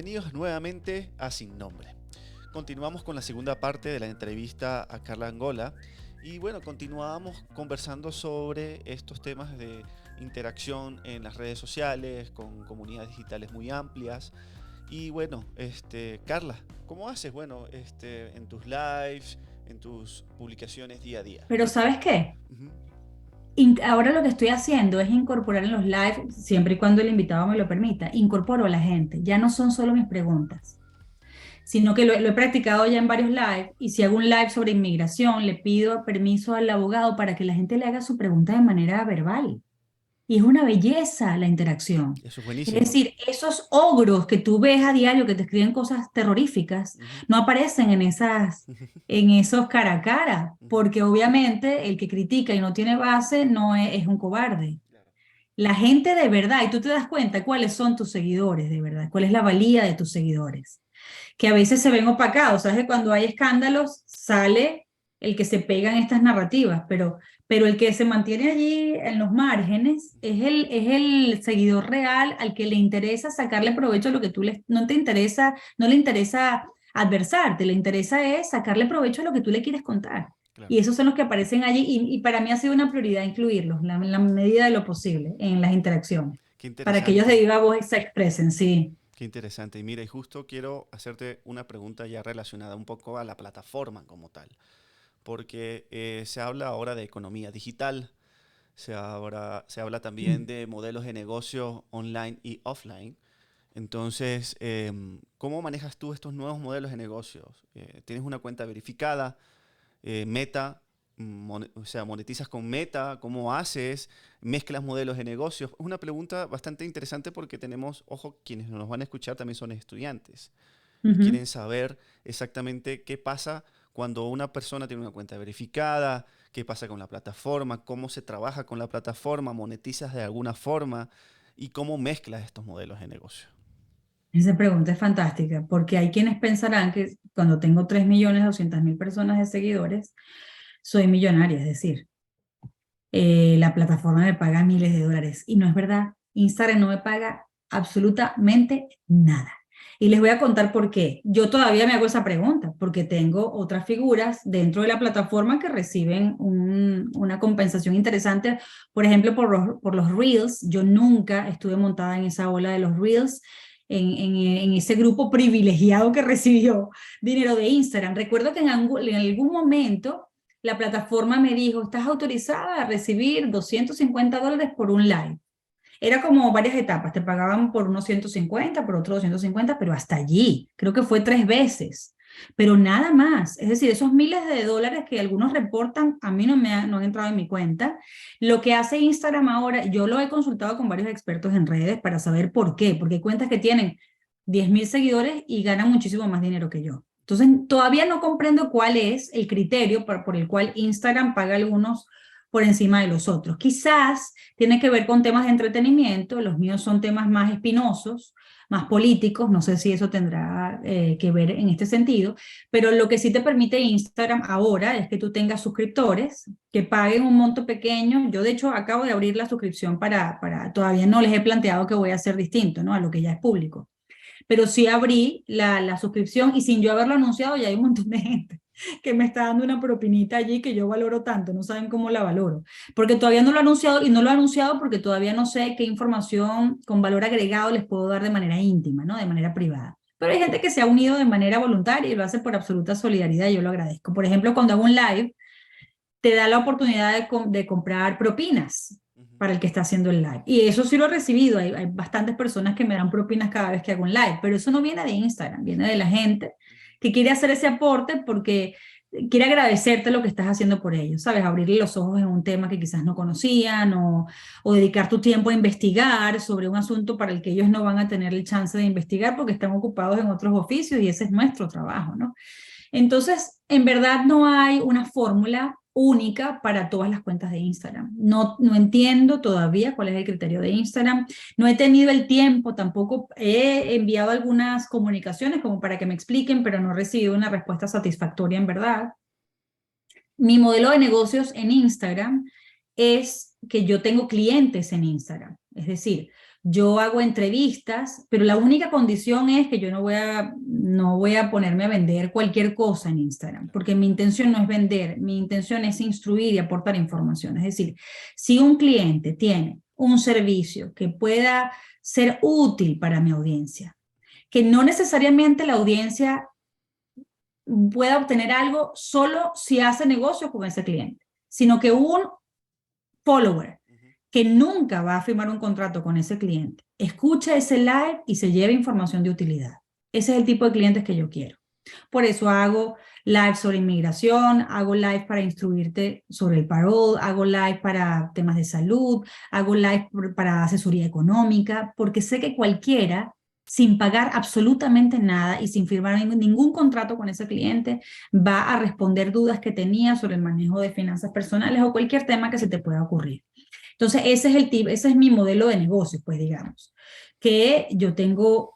bienvenidos nuevamente a Sin Nombre. Continuamos con la segunda parte de la entrevista a Carla Angola y bueno, continuábamos conversando sobre estos temas de interacción en las redes sociales, con comunidades digitales muy amplias. Y bueno, Carla, ¿cómo haces? Bueno, en tus lives, en tus publicaciones día a día. Pero ¿sabes qué? Ujú. Ahora lo que estoy haciendo es incorporar en los live, siempre y cuando el invitado me lo permita, incorporo a la gente. Ya no son solo mis preguntas, sino que lo he practicado ya en varios live y si hago un live sobre inmigración, le pido permiso al abogado para que la gente le haga su pregunta de manera verbal. Y es una belleza la interacción. Eso es Es buenísimo. decir, esos ogros que tú ves a diario que te escriben cosas terroríficas, Ujú. no aparecen en esos cara a cara, Ujú. porque obviamente el que critica y no tiene base no es un cobarde. Claro. La gente de verdad, y tú te das cuenta cuáles son tus seguidores de verdad, cuál es la valía de tus seguidores, que a veces se ven opacados, ¿sabes? Que cuando hay escándalos sale el que se pega en estas narrativas, pero el que se mantiene allí en los márgenes es el seguidor real al que le interesa sacarle provecho a lo que no te interesa, no le interesa adversarte, le interesa es sacarle provecho a lo que tú le quieres contar. Claro. Y esos son los que aparecen allí y para mí ha sido una prioridad incluirlos en la medida de lo posible en las interacciones, Qué para que ellos de interesante. viva voz se expresen, sí. Qué interesante. Y mira, y justo quiero hacerte una pregunta ya relacionada un poco a la plataforma como tal, porque se habla ahora de economía digital, se habla también de modelos de negocio online y offline. Entonces, ¿cómo manejas tú estos nuevos modelos de negocios? ¿Tienes una cuenta verificada? Meta, o sea, monetizas con Meta, ¿cómo haces? ¿Mezclas modelos de negocios? Es una pregunta bastante interesante porque tenemos, ojo, quienes nos van a escuchar también son estudiantes y Ujú. quieren saber exactamente qué pasa cuando una persona tiene una cuenta verificada, qué pasa con la plataforma, cómo se trabaja con la plataforma, monetizas de alguna forma y cómo mezclas estos modelos de negocio. Esa pregunta es fantástica, porque hay quienes pensarán que cuando tengo 3.200.000 personas de seguidores, soy millonaria, es decir, la plataforma me paga miles de dólares. Y no es verdad, Instagram no me paga absolutamente nada. Y les voy a contar por qué. Yo todavía me hago esa pregunta, porque tengo otras figuras dentro de la plataforma que reciben una compensación interesante, por ejemplo, por los Reels. Yo nunca estuve montada en esa ola de los Reels, en ese grupo privilegiado que recibió dinero de Instagram. Recuerdo que en algún momento la plataforma me dijo, estás autorizada a recibir $250 por un live. Era como varias etapas, te pagaban por unos 150, por otros 250, pero hasta allí, creo que fue 3 veces, pero nada más. Es decir, esos miles de dólares que algunos reportan, a mí no han entrado en mi cuenta. Lo que hace Instagram ahora, yo lo he consultado con varios expertos en redes para saber por qué, porque hay cuentas que tienen 10.000 seguidores y ganan muchísimo más dinero que yo. Entonces, todavía no comprendo cuál es el criterio por el cual Instagram paga a algunos por encima de los otros. Quizás tiene que ver con temas de entretenimiento, los míos son temas más espinosos, más políticos, no sé si eso tendrá que ver en este sentido, pero lo que sí te permite Instagram ahora es que tú tengas suscriptores que paguen un monto pequeño. Yo de hecho acabo de abrir la suscripción todavía no les he planteado que voy a hacer distinto, ¿no? A lo que ya es público, pero sí abrí la suscripción y sin yo haberlo anunciado ya hay un montón de gente que me está dando una propinita allí que yo valoro tanto, no saben cómo la valoro, porque todavía no lo he anunciado y no lo he anunciado porque todavía no sé qué información con valor agregado les puedo dar de manera íntima, ¿no? De manera privada. Pero hay gente que se ha unido de manera voluntaria y lo hace por absoluta solidaridad y yo lo agradezco. Por ejemplo, cuando hago un live, te da la oportunidad de comprar propinas Ujú. para el que está haciendo el live. Y eso sí lo he recibido. Hay bastantes personas que me dan propinas cada vez que hago un live, pero eso no viene de Instagram, viene de la gente que quiere hacer ese aporte porque quiere agradecerte lo que estás haciendo por ellos, ¿sabes? Abrirle los ojos en un tema que quizás no conocían o dedicar tu tiempo a investigar sobre un asunto para el que ellos no van a tener el chance de investigar porque están ocupados en otros oficios y ese es nuestro trabajo, ¿no? Entonces, en verdad no hay una fórmula única para todas las cuentas de Instagram. No entiendo todavía cuál es el criterio de Instagram. No he tenido el tiempo, tampoco he enviado algunas comunicaciones como para que me expliquen, pero no he recibido una respuesta satisfactoria en verdad. Mi modelo de negocios en Instagram es que yo tengo clientes en Instagram. Es decir, yo hago entrevistas, pero la única condición es que yo no voy a ponerme a vender cualquier cosa en Instagram, porque mi intención no es vender, mi intención es instruir y aportar información. Es decir, si un cliente tiene un servicio que pueda ser útil para mi audiencia, que no necesariamente la audiencia pueda obtener algo solo si hace negocio con ese cliente, sino que un follower Ujú. que nunca va a firmar un contrato con ese cliente, escucha ese live y se lleva información de utilidad. Ese es el tipo de clientes que yo quiero. Por eso hago live sobre inmigración, hago live para instruirte sobre el parole, hago live para temas de salud, hago live para asesoría económica, porque sé que cualquiera, sin pagar absolutamente nada y sin firmar ningún contrato con ese cliente, va a responder dudas que tenía sobre el manejo de finanzas personales o cualquier tema que se te pueda ocurrir. Entonces, ese es mi modelo de negocio, pues digamos, que yo tengo,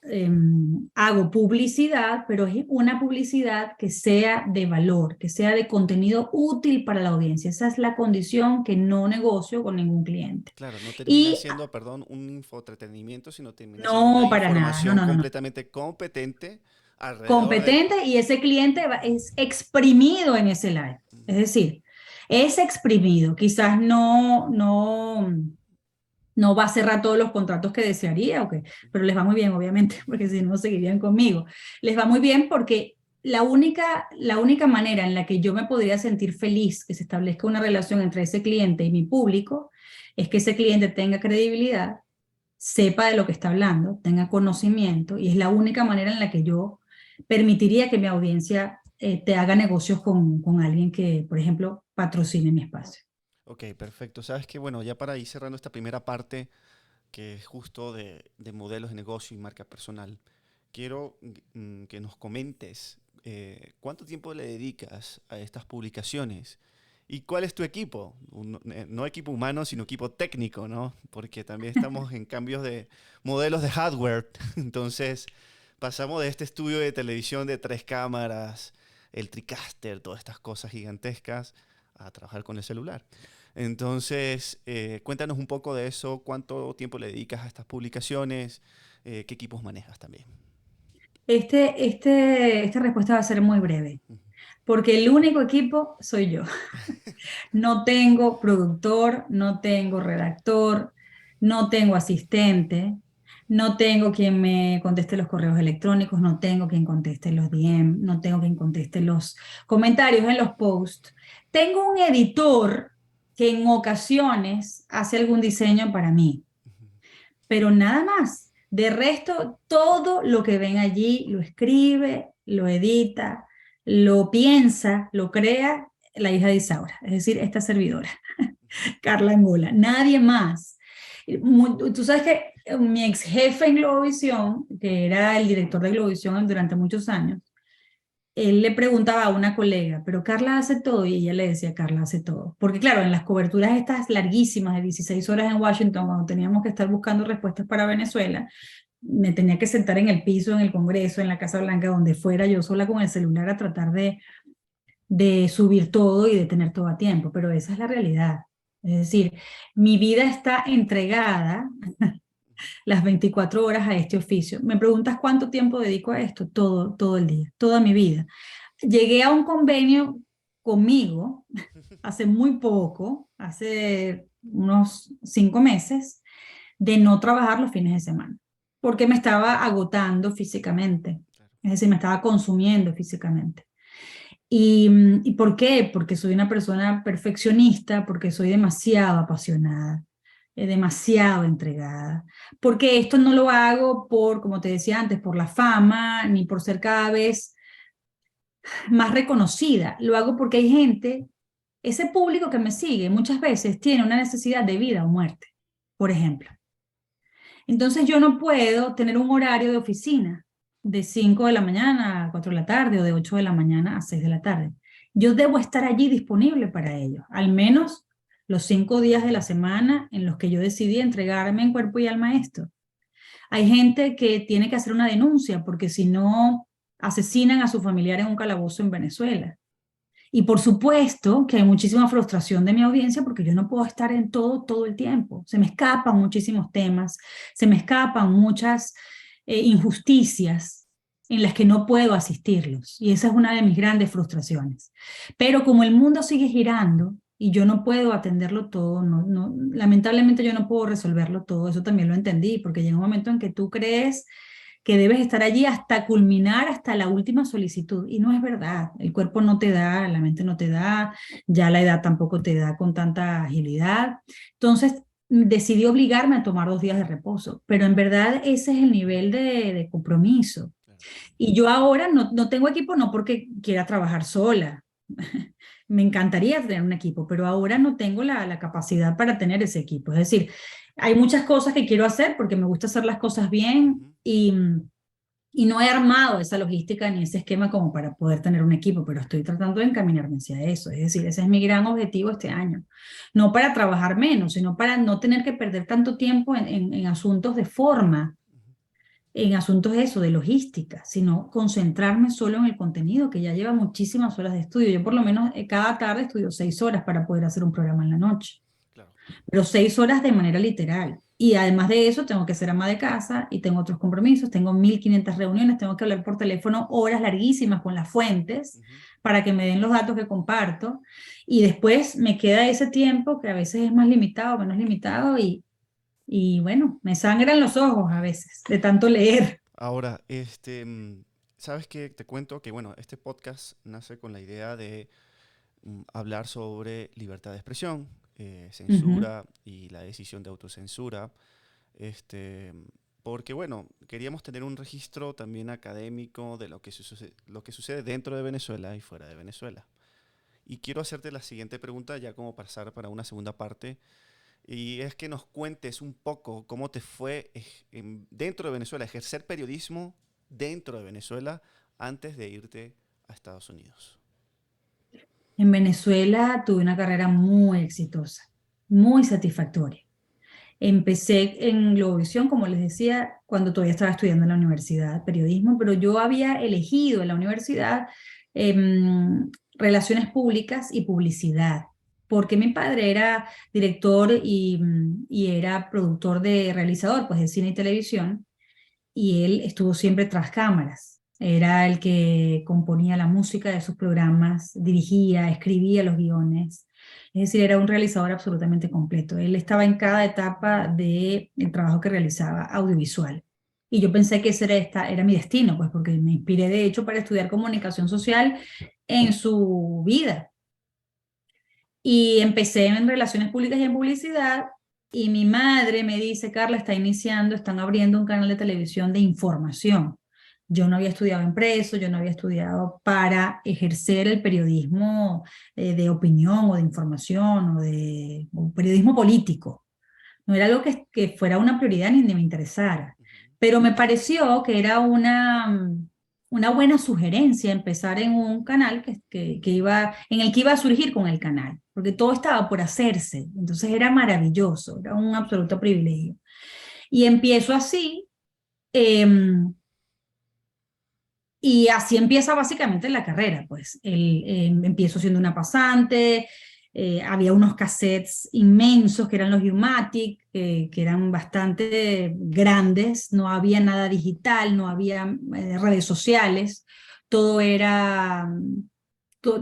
hago publicidad, pero es una publicidad que sea de valor, que sea de contenido útil para la audiencia. Esa es la condición que no negocio con ningún cliente. Claro, no termina Y siendo, perdón, un infoentretenimiento, sino termina siendo una no, para nada, no, información no, no, no. completamente competente alrededor de... Competente y ese cliente es exprimido en ese live. Es decir, es exprimido, quizás no va a cerrar todos los contratos que desearía, okay, pero les va muy bien, obviamente, porque si no seguirían conmigo. Les va muy bien porque la única manera en la que yo me podría sentir feliz que se establezca una relación entre ese cliente y mi público es que ese cliente tenga credibilidad, sepa de lo que está hablando, tenga conocimiento, y es la única manera en la que yo permitiría que mi audiencia te haga negocios con alguien que, por ejemplo, patrocine mi espacio. Ok, perfecto. Sabes que, bueno, ya para ir cerrando esta primera parte, que es justo de modelos de negocio y marca personal, quiero que nos comentes cuánto tiempo le dedicas a estas publicaciones y cuál es tu equipo. No equipo humano, sino equipo técnico, ¿no? Porque también estamos en cambios de modelos de hardware. Entonces, pasamos de este estudio de televisión de 3 cámaras, el TriCaster, todas estas cosas gigantescas, a trabajar con el celular. Entonces, cuéntanos un poco de eso, cuánto tiempo le dedicas a estas publicaciones, qué equipos manejas también. Esta respuesta va a ser muy breve, porque el único equipo soy yo. No tengo productor, no tengo redactor, no tengo asistente, no tengo quien me conteste los correos electrónicos, no tengo quien conteste los DM, no tengo quien conteste los comentarios en los posts. Tengo un editor que en ocasiones hace algún diseño para mí, pero nada más. De resto, todo lo que ven allí lo escribe, lo edita, lo piensa, lo crea la hija de Isaura, es decir, esta servidora, Carla Angola, nadie más. Tú sabes que mi ex jefe en Globovisión, que era el director de Globovisión durante muchos años, él le preguntaba a una colega, pero Carla hace todo, y ella le decía, Carla hace todo. Porque claro, en las coberturas estas larguísimas de 16 horas en Washington, cuando teníamos que estar buscando respuestas para Venezuela, me tenía que sentar en el piso, en el Congreso, en la Casa Blanca, donde fuera, yo sola con el celular a tratar de subir todo y de tener todo a tiempo, pero esa es la realidad. Es decir, mi vida está entregada las 24 horas a este oficio. Me preguntas cuánto tiempo dedico a esto, todo el día, toda mi vida. Llegué a un convenio conmigo hace muy poco, hace unos 5 meses, de no trabajar los fines de semana, porque me estaba agotando físicamente, Claro. es decir, me estaba consumiendo físicamente. ¿Y por qué? Porque soy una persona perfeccionista, porque soy demasiado apasionada, demasiado entregada, porque esto no lo hago por, como te decía antes, por la fama, ni por ser cada vez más reconocida, lo hago porque hay gente, ese público que me sigue muchas veces tiene una necesidad de vida o muerte, por ejemplo. Entonces yo no puedo tener un horario de oficina de 5 de la mañana a 4 de la tarde o de 8 de la mañana a 6 de la tarde. Yo debo estar allí disponible para ellos, al menos los 5 días de la semana en los que yo decidí entregarme en cuerpo y alma a esto. Hay gente que tiene que hacer una denuncia porque si no asesinan a su familiar en un calabozo en Venezuela. Y por supuesto que hay muchísima frustración de mi audiencia porque yo no puedo estar en todo el tiempo. Se me escapan muchísimos temas, se me escapan muchas injusticias en las que no puedo asistirlos. Y esa es una de mis grandes frustraciones. Pero como el mundo sigue girando y yo no puedo atenderlo todo, lamentablemente yo no puedo resolverlo todo, eso también lo entendí, porque llega un momento en que tú crees que debes estar allí hasta culminar, hasta la última solicitud. Y no es verdad, el cuerpo no te da, la mente no te da, ya la edad tampoco te da con tanta agilidad. Entonces decidí obligarme a tomar 2 días de reposo, pero en verdad ese es el nivel de compromiso. Claro. Y yo ahora no tengo equipo no porque quiera trabajar sola. Me encantaría tener un equipo, pero ahora no tengo la capacidad para tener ese equipo. Es decir, hay muchas cosas que quiero hacer porque me gusta hacer las cosas bien Ujú. y no he armado esa logística ni ese esquema como para poder tener un equipo, pero estoy tratando de encaminarme hacia eso. Es decir, ese es mi gran objetivo este año. No para trabajar menos, sino para no tener que perder tanto tiempo en asuntos de forma, Ujú. en asuntos de eso, de logística, sino concentrarme solo en el contenido, que ya lleva muchísimas horas de estudio. Yo por lo menos cada tarde estudio 6 horas para poder hacer un programa en la noche, Claro. pero 6 horas de manera literal. Y además de eso, tengo que ser ama de casa y tengo otros compromisos, tengo 1500 reuniones, tengo que hablar por teléfono horas larguísimas con las fuentes Ujú. para que me den los datos que comparto. Y después me queda ese tiempo que a veces es más limitado, menos limitado y bueno, me sangran los ojos a veces de tanto leer. Ahora, ¿sabes qué? Te cuento que, bueno, este podcast nace con la idea de hablar sobre libertad de expresión, Ujú, censura y la decisión de autocensura. Este, Porque, bueno, queríamos tener un registro también académico de lo que sucede dentro de Venezuela y fuera de Venezuela. Y quiero hacerte la siguiente pregunta, ya como pasar para una segunda parte, y es que nos cuentes un poco cómo te fue dentro de Venezuela, ejercer periodismo dentro de Venezuela antes de irte a Estados Unidos. en Venezuela tuve una carrera muy exitosa, muy satisfactoria. Empecé en Globovisión, como les decía, cuando todavía estaba estudiando en la universidad periodismo, pero yo había elegido en la universidad relaciones públicas y publicidad, porque mi padre era director y era productor de realizador, pues de cine y televisión, y él estuvo siempre tras cámaras. Era el que componía la música de sus programas, dirigía, escribía los guiones. Es decir, era un realizador absolutamente completo. Él estaba en cada etapa del trabajo que realizaba audiovisual. Y yo pensé que era mi destino, pues porque me inspiré de hecho para estudiar comunicación social en su vida. Y empecé en relaciones públicas y en publicidad. Y mi madre me dice, Carla, están abriendo un canal de televisión de información. Yo no había estudiado impreso, yo no había estudiado para ejercer el periodismo de opinión o de información o periodismo político. No era algo que fuera una prioridad ni me interesara, Ujú. pero me pareció que era una buena sugerencia empezar en un canal en el que iba a surgir con el canal, porque todo estaba por hacerse, entonces era maravilloso, era un absoluto privilegio. Y empiezo así, em, y así empieza básicamente la carrera, pues. Empiezo siendo una pasante, había unos cassettes inmensos que eran los U-matic, que eran bastante grandes, no había nada digital, no había redes sociales, todo era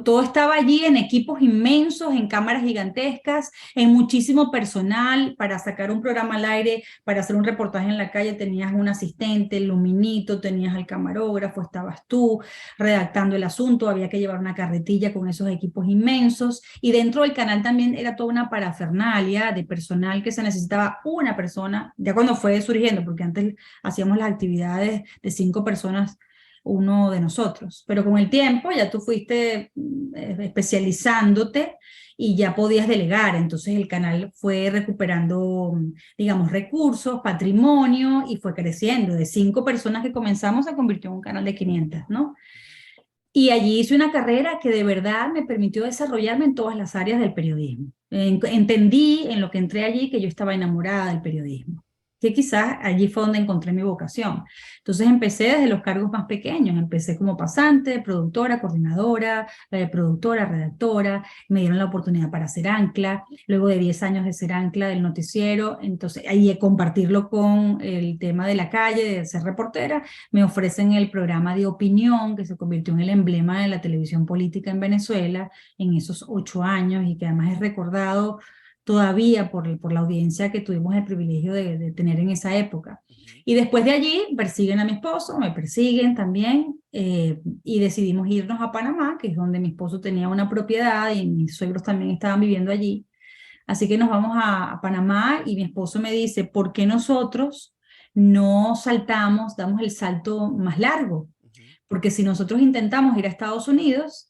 todo estaba allí en equipos inmensos, en cámaras gigantescas, en muchísimo personal para sacar un programa al aire, para hacer un reportaje en la calle. Tenías un asistente, el luminito, tenías al camarógrafo, estabas tú redactando el asunto, había que llevar una carretilla con esos equipos inmensos. Y dentro del canal también era toda una parafernalia de personal que se necesitaba una persona, ya cuando fue surgiendo, porque antes hacíamos las actividades de 5 personas uno de nosotros. Pero con el tiempo ya tú fuiste especializándote y ya podías delegar. Entonces el canal fue recuperando, digamos, recursos, patrimonio y fue creciendo. De 5 personas que comenzamos se convirtió en un canal de 500, ¿no? Y allí hice una carrera que de verdad me permitió desarrollarme en todas las áreas del periodismo. Entendí en lo que entré allí que yo estaba enamorada del periodismo. que quizás allí fue donde encontré mi vocación. Entonces empecé desde los cargos más pequeños, empecé como pasante, productora, coordinadora, productora, redactora, me dieron la oportunidad para ser ancla, luego de 10 años de ser ancla del noticiero, entonces ahí compartirlo con el tema de la calle, de ser reportera, me ofrecen el programa de opinión que se convirtió en el emblema de la televisión política en Venezuela en esos 8 años y que además es recordado todavía por la audiencia que tuvimos el privilegio de tener en esa época. Ujú. Y después de allí persiguen a mi esposo, me persiguen también, y decidimos irnos a Panamá, que es donde mi esposo tenía una propiedad y mis suegros también estaban viviendo allí. Así que nos vamos a Panamá y mi esposo me dice, ¿por qué nosotros no saltamos, damos el salto más largo? Ujú. Porque si nosotros intentamos ir a Estados Unidos,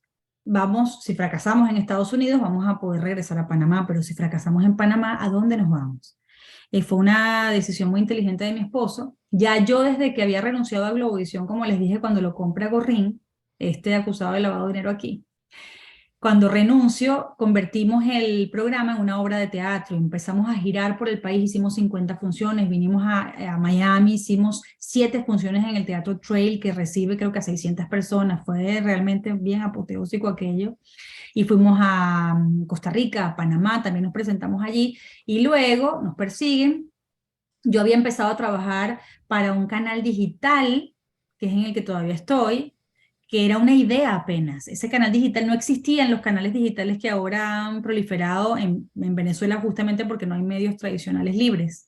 si fracasamos en Estados Unidos, vamos a poder regresar a Panamá, pero si fracasamos en Panamá, ¿a dónde nos vamos? Fue una decisión muy inteligente de mi esposo. Ya yo desde que había renunciado a Globovisión, como les dije, cuando lo compra Gorrín, este acusado de lavado de dinero aquí, cuando renuncio, convertimos el programa en una obra de teatro. Empezamos a girar por el país, hicimos 50 funciones, vinimos a Miami, hicimos 7 funciones en el Teatro Trail, que recibe creo que a 600 personas. Fue realmente bien apoteósico aquello. Y fuimos a Costa Rica, a Panamá, también nos presentamos allí. Y luego nos persiguen. Yo había empezado a trabajar para un canal digital, que es en el que todavía estoy, que era una idea apenas. Ese canal digital no existía en los canales digitales que ahora han proliferado en Venezuela justamente porque no hay medios tradicionales libres.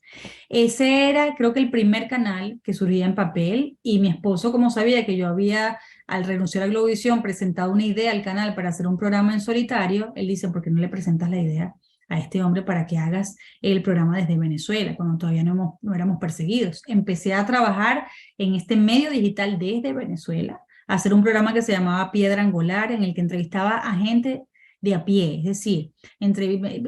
Ese era, creo que el primer canal que surgía en papel y mi esposo, como sabía que yo había, al renunciar a Globovisión, presentado una idea al canal para hacer un programa en solitario, él dice, ¿por qué no le presentas la idea a este hombre para que hagas el programa desde Venezuela, cuando todavía no éramos perseguidos? Empecé a trabajar en este medio digital desde Venezuela, a hacer un programa que se llamaba Piedra Angular, en el que entrevistaba a gente de a pie, es decir,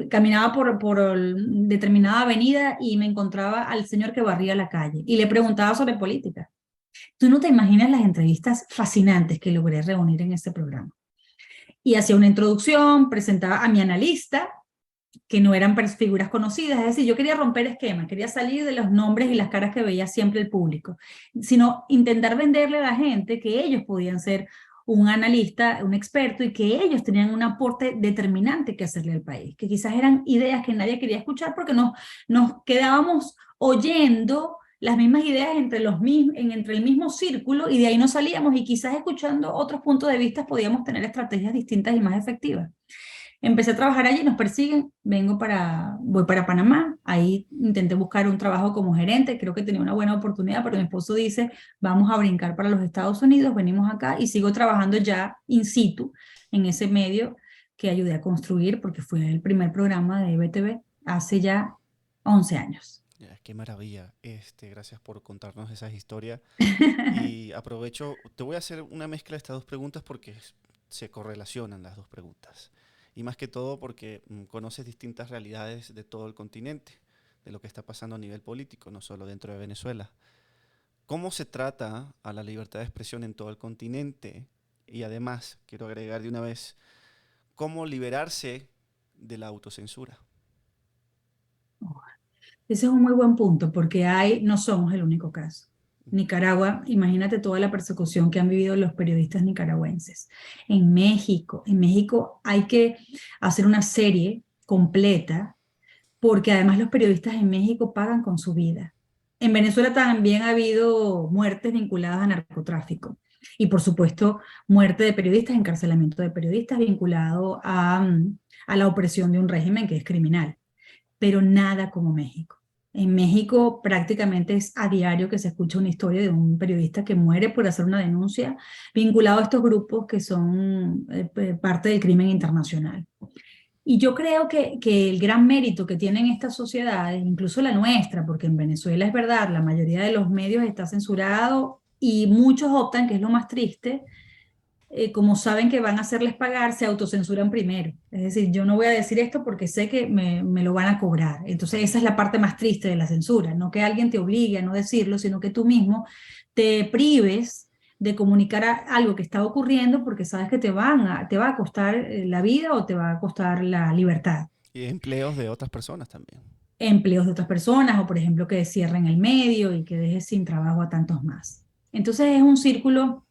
caminaba por determinada avenida y me encontraba al señor que barría la calle y le preguntaba sobre política. Tú no te imaginas las entrevistas fascinantes que logré reunir en ese programa. Y hacía una introducción, presentaba a mi analista, que no eran figuras conocidas, es decir, yo quería romper esquemas, quería salir de los nombres y las caras que veía siempre el público, sino intentar venderle a la gente que ellos podían ser un analista, un experto y que ellos tenían un aporte determinante que hacerle al país, que quizás eran ideas que nadie quería escuchar porque nos quedábamos oyendo las mismas ideas entre el mismo círculo y de ahí no salíamos y quizás escuchando otros puntos de vista podíamos tener estrategias distintas y más efectivas. Empecé a trabajar allí, nos persiguen, voy para Panamá, ahí intenté buscar un trabajo como gerente, creo que tenía una buena oportunidad, pero mi esposo dice, vamos a brincar para los Estados Unidos, venimos acá y sigo trabajando ya in situ en ese medio que ayudé a construir porque fue el primer programa de BTV hace ya 11 años. Ya, qué maravilla. Gracias por contarnos esas historias. Y aprovecho, te voy a hacer una mezcla de estas dos preguntas porque se correlacionan las dos preguntas. Y más que todo porque conoces distintas realidades de todo el continente, de lo que está pasando a nivel político, no solo dentro de Venezuela. ¿Cómo se trata a la libertad de expresión en todo el continente? Y además, quiero agregar de una vez, ¿cómo liberarse de la autocensura? Ese es un muy buen punto porque no somos el único caso. Ujú. Nicaragua, imagínate toda la persecución que han vivido los periodistas nicaragüenses. En México hay que hacer una serie completa porque además los periodistas en México pagan con su vida. En Venezuela también ha habido muertes vinculadas a narcotráfico y por supuesto muerte de periodistas, encarcelamiento de periodistas vinculado a la opresión de un régimen que es criminal, pero nada como México. En México prácticamente es a diario que se escucha una historia de un periodista que muere por hacer una denuncia vinculado a estos grupos que son parte del crimen internacional. Y yo creo que el gran mérito que tienen estas sociedades, incluso la nuestra, porque en Venezuela es verdad, la mayoría de los medios está censurado y muchos optan, que es lo más triste, como saben que van a hacerles pagar, se autocensuran primero. Es decir, yo no voy a decir esto porque sé que me lo van a cobrar. Entonces esa es la parte más triste de la censura, no que alguien te obligue a no decirlo, sino que tú mismo te prives de comunicar algo que está ocurriendo porque sabes que te va a costar la vida o te va a costar la libertad. Y empleos de otras personas también. empleos de otras personas o, por ejemplo, que cierren el medio y que deje sin trabajo a tantos más. Entonces es un círculo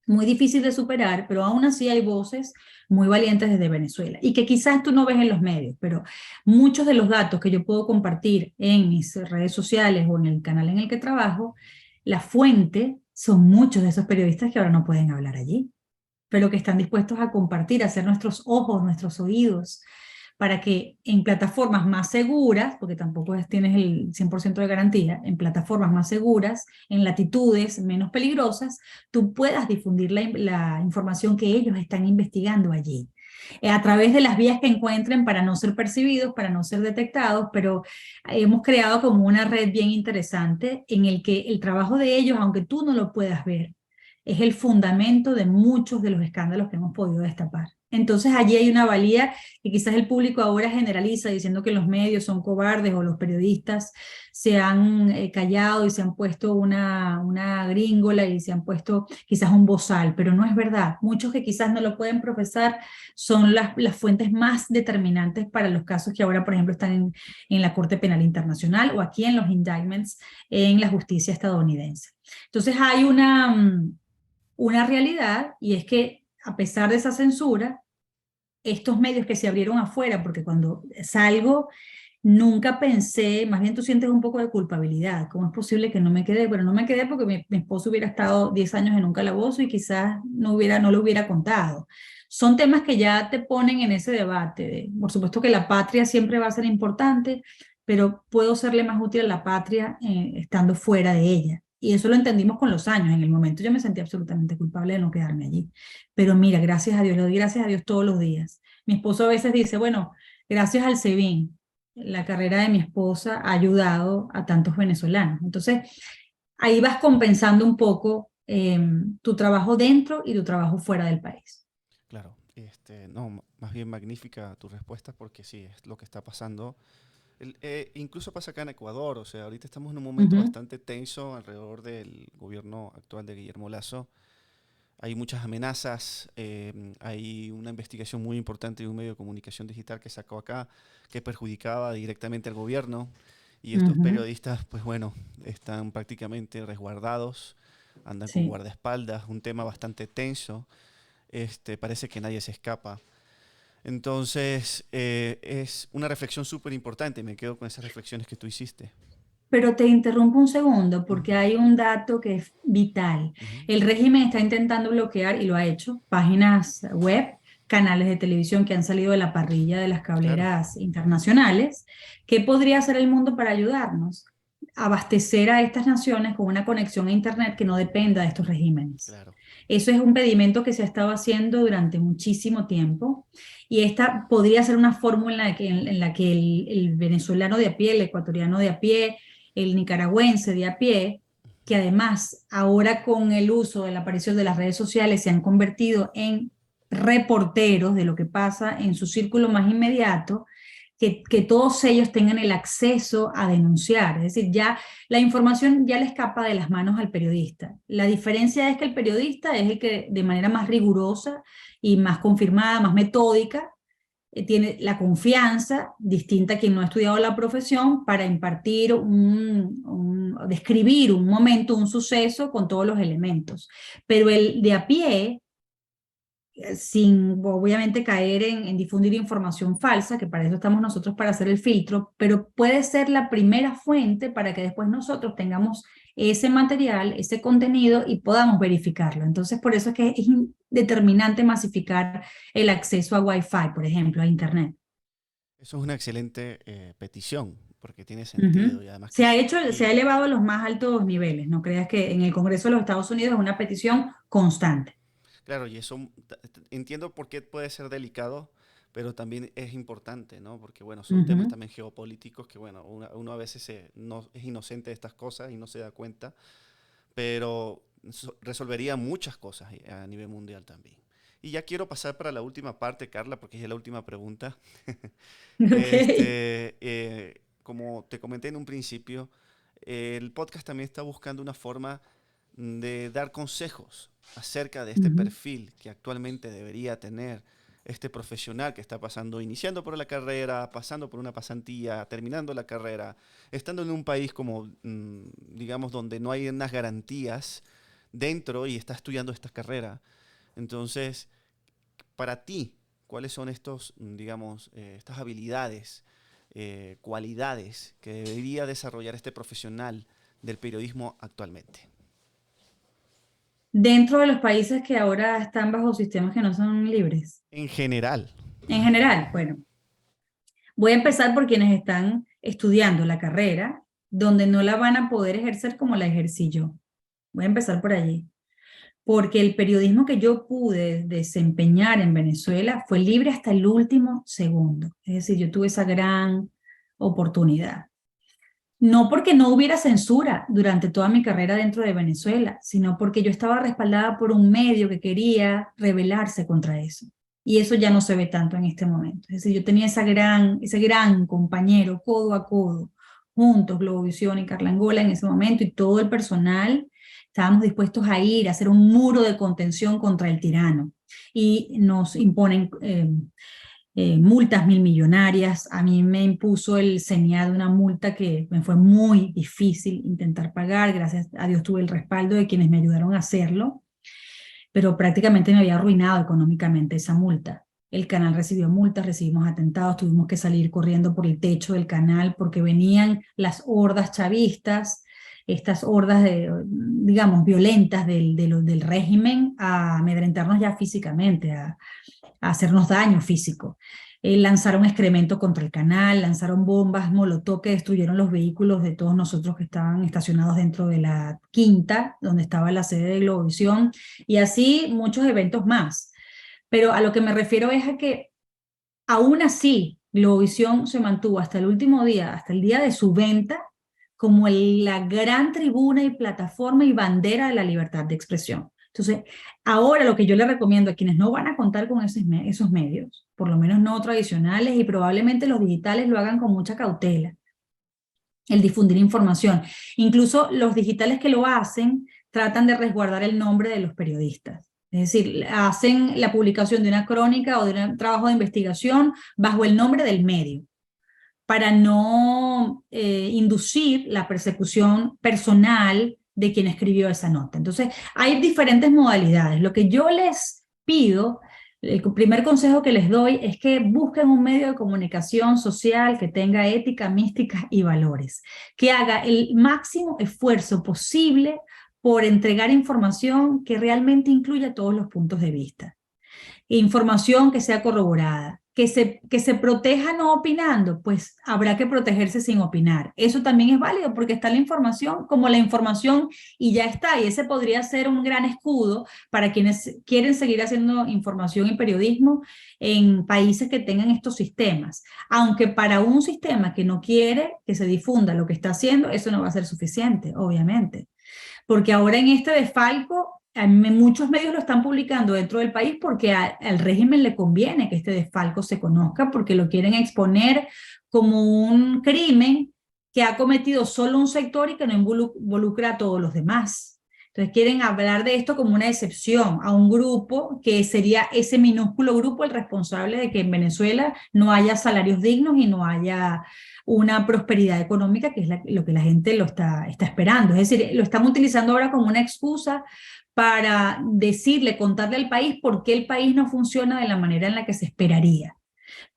muy difícil de superar, pero aún así hay voces muy valientes desde Venezuela y que quizás tú no ves en los medios, pero muchos de los datos que yo puedo compartir en mis redes sociales o en el canal en el que trabajo, la fuente son muchos de esos periodistas que ahora no pueden hablar allí, pero que están dispuestos a compartir, a ser nuestros ojos, nuestros oídos, para que en plataformas más seguras, porque tampoco tienes el 100% de garantía, en plataformas más seguras, en latitudes menos peligrosas, tú puedas difundir la información que ellos están investigando allí. A través de las vías que encuentren para no ser percibidos, para no ser detectados, pero hemos creado como una red bien interesante en el que el trabajo de ellos, aunque tú no lo puedas ver, es el fundamento de muchos de los escándalos que hemos podido destapar. Entonces allí hay una valía que quizás el público ahora generaliza diciendo que los medios son cobardes o los periodistas se han callado y se han puesto una gringola y se han puesto quizás un bozal, pero no es verdad. Muchos que quizás no lo pueden profesar son las fuentes más determinantes para los casos que ahora, por ejemplo, están en la Corte Penal Internacional o aquí en los indictments en la justicia estadounidense. Entonces hay una realidad y es que a pesar de esa censura, estos medios que se abrieron afuera, porque cuando salgo nunca pensé, más bien tú sientes un poco de culpabilidad, ¿cómo es posible que no me quedé? Pero no me quedé porque mi esposo hubiera estado 10 años en un calabozo y quizás no lo hubiera contado. Son temas que ya te ponen en ese debate. Por supuesto que la patria siempre va a ser importante, pero puedo serle más útil a la patria estando fuera de ella. Y eso lo entendimos con los años. En el momento yo me sentí absolutamente culpable de no quedarme allí. Pero mira, gracias a Dios, le doy gracias a Dios todos los días. Mi esposo a veces dice, bueno, gracias al SEBIN, la carrera de mi esposa ha ayudado a tantos venezolanos. Entonces, ahí vas compensando un poco tu trabajo dentro y tu trabajo fuera del país. Claro, no, más bien magnífica tu respuesta porque sí, es lo que está pasando. Incluso pasa acá en Ecuador, o sea, ahorita estamos en un momento Ujú, bastante tenso alrededor del gobierno actual de Guillermo Lasso. Hay muchas amenazas, hay una investigación muy importante de un medio de comunicación digital que sacó acá que perjudicaba directamente al gobierno y estos ujú, periodistas, pues bueno, están prácticamente resguardados, andan con sí. guardaespaldas, un tema bastante tenso, parece que nadie se escapa. Entonces, es una reflexión súper importante, me quedo con esas reflexiones que tú hiciste. Pero te interrumpo un segundo Ujú, porque hay un dato que es vital. ujú, El régimen está intentando bloquear, y lo ha hecho, páginas web, canales de televisión que han salido de la parrilla de las claro, cableras internacionales. ¿Qué podría hacer el mundo para ayudarnos? Abastecer a estas naciones con una conexión a Internet que no dependa de estos regímenes. claro. Eso es un pedimento que se ha estado haciendo durante muchísimo tiempo y esta podría ser una fórmula en la que el venezolano de a pie, el ecuatoriano de a pie, el nicaragüense de a pie, que además ahora con el uso de la aparición de las redes sociales se han convertido en reporteros de lo que pasa en su círculo más inmediato, que todos ellos tengan el acceso a denunciar. Es decir, ya la información ya le escapa de las manos al periodista. La diferencia es que el periodista es el que de manera más rigurosa y más confirmada, más metódica, tiene la confianza, distinta a quien no ha estudiado la profesión, para impartir describir un momento, un suceso con todos los elementos. Pero el de a pie, sin obviamente caer en difundir información falsa, que para eso estamos nosotros para hacer el filtro, pero puede ser la primera fuente para que después nosotros tengamos ese material, ese contenido y podamos verificarlo. Entonces, por eso es que es determinante masificar el acceso a Wi-Fi, por ejemplo, a Internet. Eso es una excelente petición, porque tiene Ujú. sentido y además que Se ha sí. hecho, se ha Y elevado a los más altos niveles. No creas que en el Congreso de los Estados Unidos es una petición constante. claro, y eso entiendo por qué puede ser delicado, pero también es importante, ¿no? Porque, bueno, son temas Ujú. también geopolíticos que, bueno, uno a veces no, es inocente de estas cosas y no se da cuenta, pero resolvería muchas cosas a nivel mundial también. Y ya quiero pasar para la última parte, Carla, porque es la última pregunta. Ok. Como te comenté en un principio, el podcast también está buscando una forma de dar consejos acerca de este Ujú. perfil que actualmente debería tener este profesional que está pasando, iniciando por la carrera, pasando por una pasantía, terminando la carrera, estando en un país como, digamos, donde no hay unas garantías dentro y está estudiando esta carrera? Entonces, para ti, ¿cuáles son estos, digamos, estas habilidades, cualidades que debería desarrollar este profesional del periodismo actualmente? Dentro de los países que ahora están bajo sistemas que no son libres. En general. En general, bueno, voy a empezar por quienes están estudiando la carrera, donde no la van a poder ejercer como la ejercí yo. Voy a empezar por allí. Porque el periodismo que yo pude desempeñar en Venezuela fue libre hasta el último segundo. Es decir, yo tuve esa gran oportunidad. No porque no hubiera censura durante toda mi carrera dentro de Venezuela, sino porque yo estaba respaldada por un medio que quería rebelarse contra eso. Y eso ya no se ve tanto en este momento. Es decir, yo tenía ese gran compañero, codo a codo, juntos, Globovisión y Carlangola en ese momento, y todo el personal, estábamos dispuestos a ir a hacer un muro de contención contra el tirano. Y nos imponen multas millonarias. A mí me impuso el CENIAD una multa que me fue muy difícil intentar pagar. Gracias a Dios tuve el respaldo de quienes me ayudaron a hacerlo, pero prácticamente me había arruinado económicamente esa multa. El canal recibió multas, recibimos atentados, tuvimos que salir corriendo por el techo del canal porque venían las hordas chavistas, estas hordas, digamos, violentas del régimen a amedrentarnos ya físicamente, a hacernos daño físico. Lanzaron excremento contra el canal, lanzaron bombas molotov que destruyeron los vehículos de todos nosotros que estaban estacionados dentro de la quinta, donde estaba la sede de Globovisión, y así muchos eventos más. Pero a lo que me refiero es a que aún así Globovisión se mantuvo hasta el último día, hasta el día de su venta, como la gran tribuna y plataforma y bandera de la libertad de expresión. Entonces, ahora lo que yo le recomiendo a quienes no van a contar con esos medios, por lo menos no tradicionales, y probablemente los digitales lo hagan con mucha cautela, el difundir información. Incluso los digitales que lo hacen tratan de resguardar el nombre de los periodistas. Es decir, hacen la publicación de una crónica o de un trabajo de investigación bajo el nombre del medio, para no inducir la persecución personal de quien escribió esa nota. Entonces, hay diferentes modalidades. Lo que yo les pido, el primer consejo que les doy es que busquen un medio de comunicación social que tenga ética, mística y valores, que haga el máximo esfuerzo posible por entregar información que realmente incluya todos los puntos de vista. Información que sea corroborada, que se proteja no opinando, pues habrá que protegerse sin opinar. Eso también es válido porque está la información como la información y ya está. Y ese podría ser un gran escudo para quienes quieren seguir haciendo información y periodismo en países que tengan estos sistemas. Aunque para un sistema que no quiere que se difunda lo que está haciendo, eso no va a ser suficiente, obviamente. Porque ahora en este desfalco, muchos medios lo están publicando dentro del país porque al régimen le conviene que este desfalco se conozca, porque lo quieren exponer como un crimen que ha cometido solo un sector y que no involucra a todos los demás. Entonces quieren hablar de esto como una excepción a un grupo que sería ese minúsculo grupo el responsable de que en Venezuela no haya salarios dignos y no haya una prosperidad económica, que es lo que la gente está esperando. Es decir, lo están utilizando ahora como una excusa para decirle, contarle al país por qué el país no funciona de la manera en la que se esperaría.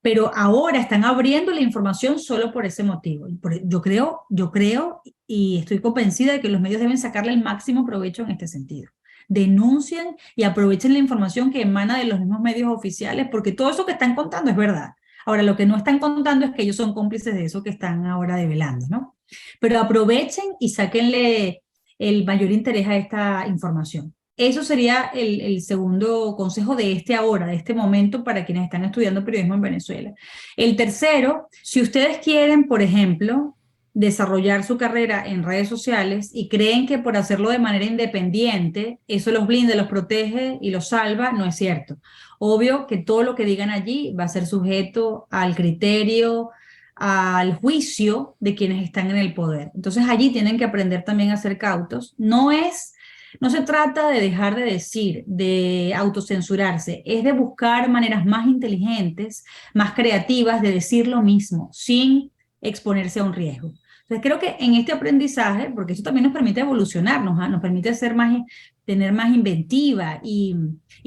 Pero ahora están abriendo la información solo por ese motivo. Yo creo y estoy convencida de que los medios deben sacarle el máximo provecho en este sentido. Denuncien y aprovechen la información que emana de los mismos medios oficiales, porque todo eso que están contando es verdad. Ahora, lo que no están contando es que ellos son cómplices de eso que están ahora develando, ¿no? Pero aprovechen y sáquenle el mayor interés a esta información. Eso sería el segundo consejo de de este momento para quienes están estudiando periodismo en Venezuela. El tercero, si ustedes quieren, por ejemplo, desarrollar su carrera en redes sociales y creen que por hacerlo de manera independiente, eso los blinda, los protege y los salva, no es cierto. Obvio que todo lo que digan allí va a ser sujeto al criterio, al juicio de quienes están en el poder. Entonces allí tienen que aprender también a ser cautos. No es No se trata de dejar de decir, de autocensurarse, es de buscar maneras más inteligentes, más creativas de decir lo mismo, sin exponerse a un riesgo. Entonces creo que en este aprendizaje, porque eso también nos permite evolucionarnos, ¿ah? Nos permite ser más, tener más inventiva y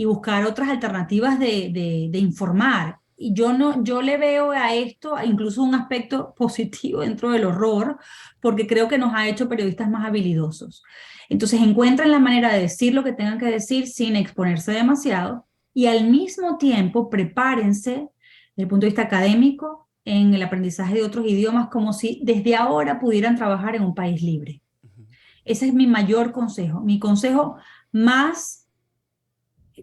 buscar otras alternativas de informar. Y yo no, yo le veo a esto incluso un aspecto positivo dentro del horror, porque creo que nos ha hecho periodistas más habilidosos. Entonces encuentran la manera de decir lo que tengan que decir sin exponerse demasiado y al mismo tiempo prepárense desde el punto de vista académico en el aprendizaje de otros idiomas como si desde ahora pudieran trabajar en un país libre. Ujú. Ese es mi mayor consejo, mi consejo más,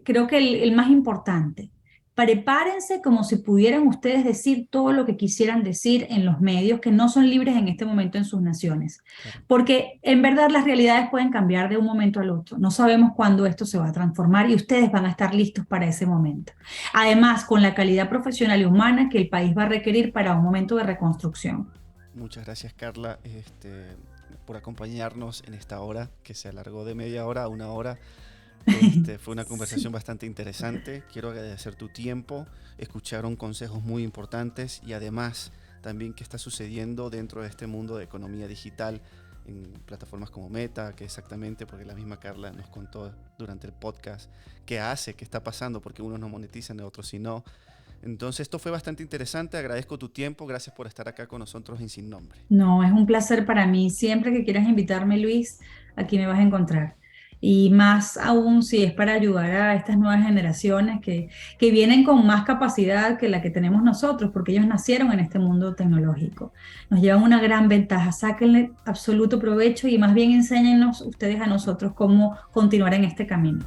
creo que el más importante. Prepárense como si pudieran ustedes decir todo lo que quisieran decir en los medios que no son libres en este momento en sus naciones. Claro. Porque en verdad las realidades pueden cambiar de un momento al otro. No sabemos cuándo esto se va a transformar y ustedes van a estar listos para ese momento. Además, con la calidad profesional y humana que el país va a requerir para un momento de reconstrucción. Muchas gracias, Carla, por acompañarnos en esta hora, que se alargó de media hora a una hora. Fue una conversación Sí. bastante interesante. Quiero agradecer tu tiempo. Escucharon consejos muy importantes y además también qué está sucediendo dentro de este mundo de economía digital en plataformas como Meta, que exactamente, porque la misma Carla nos contó durante el podcast qué hace, qué está pasando, porque unos no monetizan y otros sí no. Entonces esto fue bastante interesante. Agradezco tu tiempo. Gracias por estar acá con nosotros en Sin Nombre. No, es un placer para mí. Siempre que quieras invitarme, Luis, aquí me vas a encontrar. Y más aún si es para ayudar a estas nuevas generaciones que vienen con más capacidad que la que tenemos nosotros, porque ellos nacieron en este mundo tecnológico. Nos llevan una gran ventaja. Sáquenle absoluto provecho y más bien enséñennos ustedes a nosotros cómo continuar en este camino.